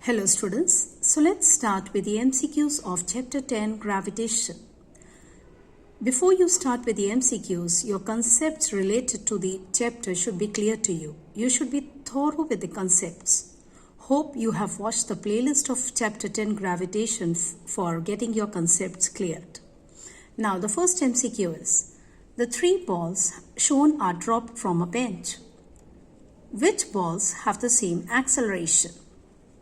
Hello students, so let's start with the MCQs of chapter 10 gravitation. Before you start with the MCQs, your concepts related to the chapter should be clear to you. You should be thorough with the concepts. Hope you have watched the playlist of chapter 10 gravitation for getting your concepts cleared. Now the first MCQ is, the three balls shown are dropped from a bench. Which balls have the same acceleration?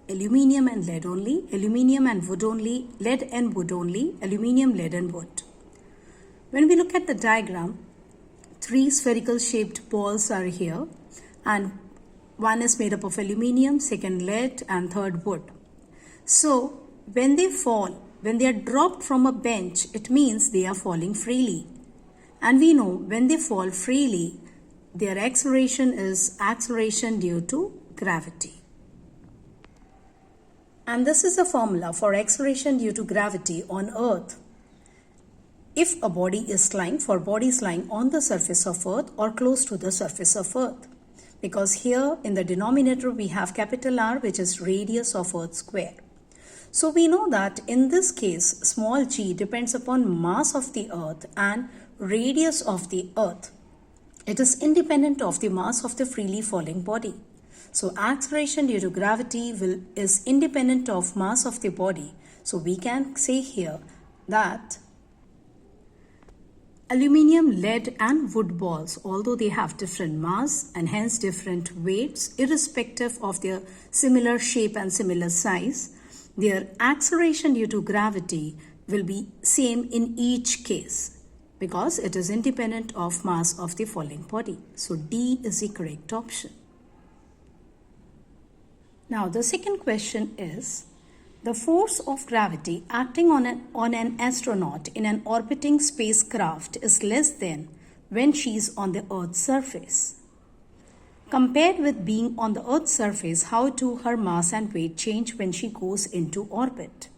Aluminium and lead only, aluminium and wood only, lead and wood only, aluminium, lead and wood. When we look at the diagram, three spherical shaped balls are here and one is made up of aluminium, second lead and third wood. So when they fall, when they are dropped from a bench, it means they are falling freely. And we know when they fall freely, their acceleration is acceleration due to gravity. And this is a formula for acceleration due to gravity on Earth. If a body is lying, for bodies lying on the surface of Earth or close to the surface of Earth. Because here in the denominator we have capital R, which is radius of Earth square. So we know that in this case, small g depends upon mass of the Earth and radius of the Earth. It is independent of the mass of the freely falling body. So acceleration due to gravity is independent of mass of the body. So we can say here that aluminium, lead and wood balls, although they have different mass and hence different weights, irrespective of their similar shape and similar size, their acceleration due to gravity will be same in each case because it is independent of mass of the falling body. So D is the correct option. Now the second question is, the force of gravity acting on an astronaut in an orbiting spacecraft is less than when she is on the Earth's surface. Compared with being on the Earth's surface, how do her mass and weight change when she goes into orbit?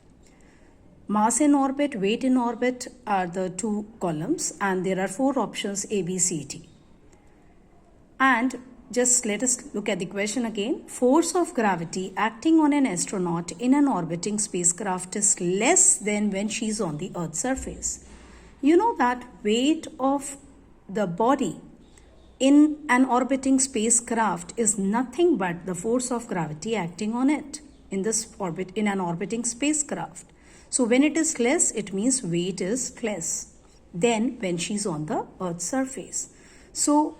Mass in orbit, weight in orbit are the two columns and there are four options A, B, C, D. And just let us look at the question again. Force of gravity acting on an astronaut in an orbiting spacecraft is less than when she is on the Earth's surface. You know that weight of the body in an orbiting spacecraft is nothing but the force of gravity acting on it in an orbiting spacecraft. So when it is less, it means weight is less than when she is on the Earth's surface. So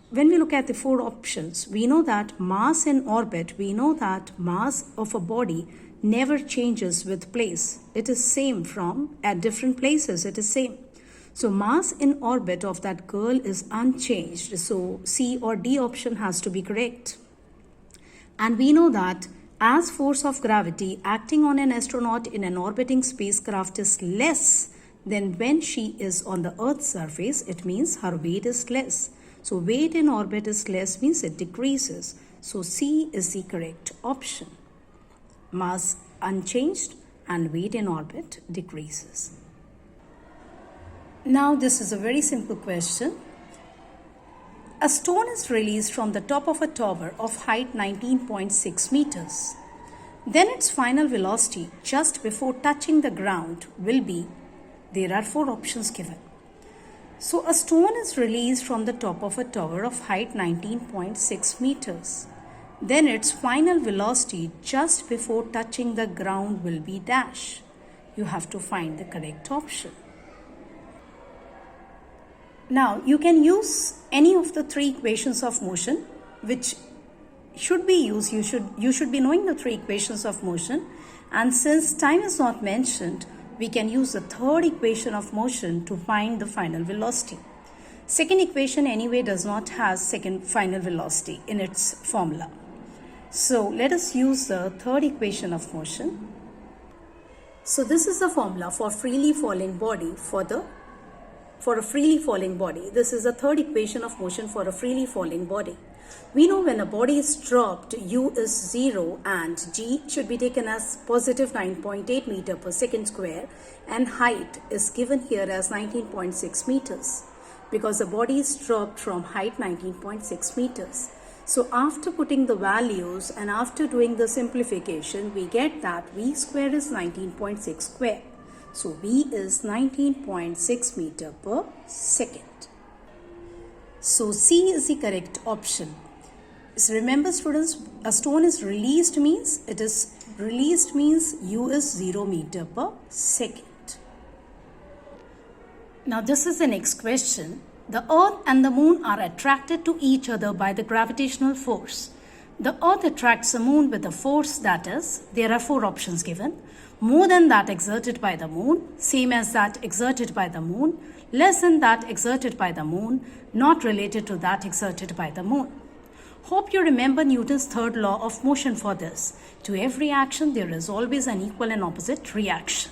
when we look at the four options, we know that mass in orbit, we know that mass of a body never changes with place. It is same from at different places, it is same. So mass in orbit of that girl is unchanged. So C or D option has to be correct. And we know that as force of gravity acting on an astronaut in an orbiting spacecraft is less than when she is on the Earth's surface, it means her weight is less. So weight in orbit is less means it decreases. So C is the correct option. Mass unchanged and weight in orbit decreases. Now this is a very simple question. A stone is released from the top of a tower of height 19.6 meters. Then its final velocity just before touching the ground will be, there are four options given. So a stone is released from the top of a tower of height 19.6 meters. Then its final velocity just before touching the ground will be dash. You have to find the correct option. Now you can use any of the three equations of motion which should be used. You should be knowing the three equations of motion, and since time is not mentioned, we can use the third equation of motion to find the final velocity. Second equation anyway does not have second final velocity in its formula. So let us use the third equation of motion. So this is the formula for freely falling body for a freely falling body. This is the third equation of motion for a freely falling body. We know when a body is dropped, u is 0 and g should be taken as positive 9.8 meter per second square and height is given here as 19.6 meters because the body is dropped from height 19.6 meters. So after putting the values and after doing the simplification, we get that V square is 19.6 square. So V is 19.6 meter per second. So C is the correct option. So remember students, a stone is released means U is 0 meter per second. Now this is the next question. The earth and the moon are attracted to each other by the gravitational force. The earth attracts the moon with a force that is, there are 4 options given, more than that exerted by the moon, same as that exerted by the moon, less than that exerted by the moon, not related to that exerted by the moon. Hope you remember Newton's third law of motion for this. To every action there is always an equal and opposite reaction.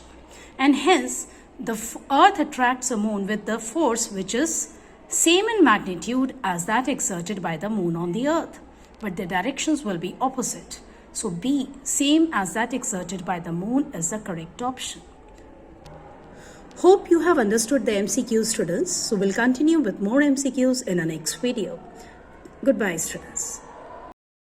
And hence, the earth attracts the moon with the force which is same in magnitude as that exerted by the moon on the earth. But the directions will be opposite. So B, same as that exerted by the moon, is the correct option. Hope you have understood the MCQs, students. So we'll continue with more MCQs in our next video. Goodbye, students.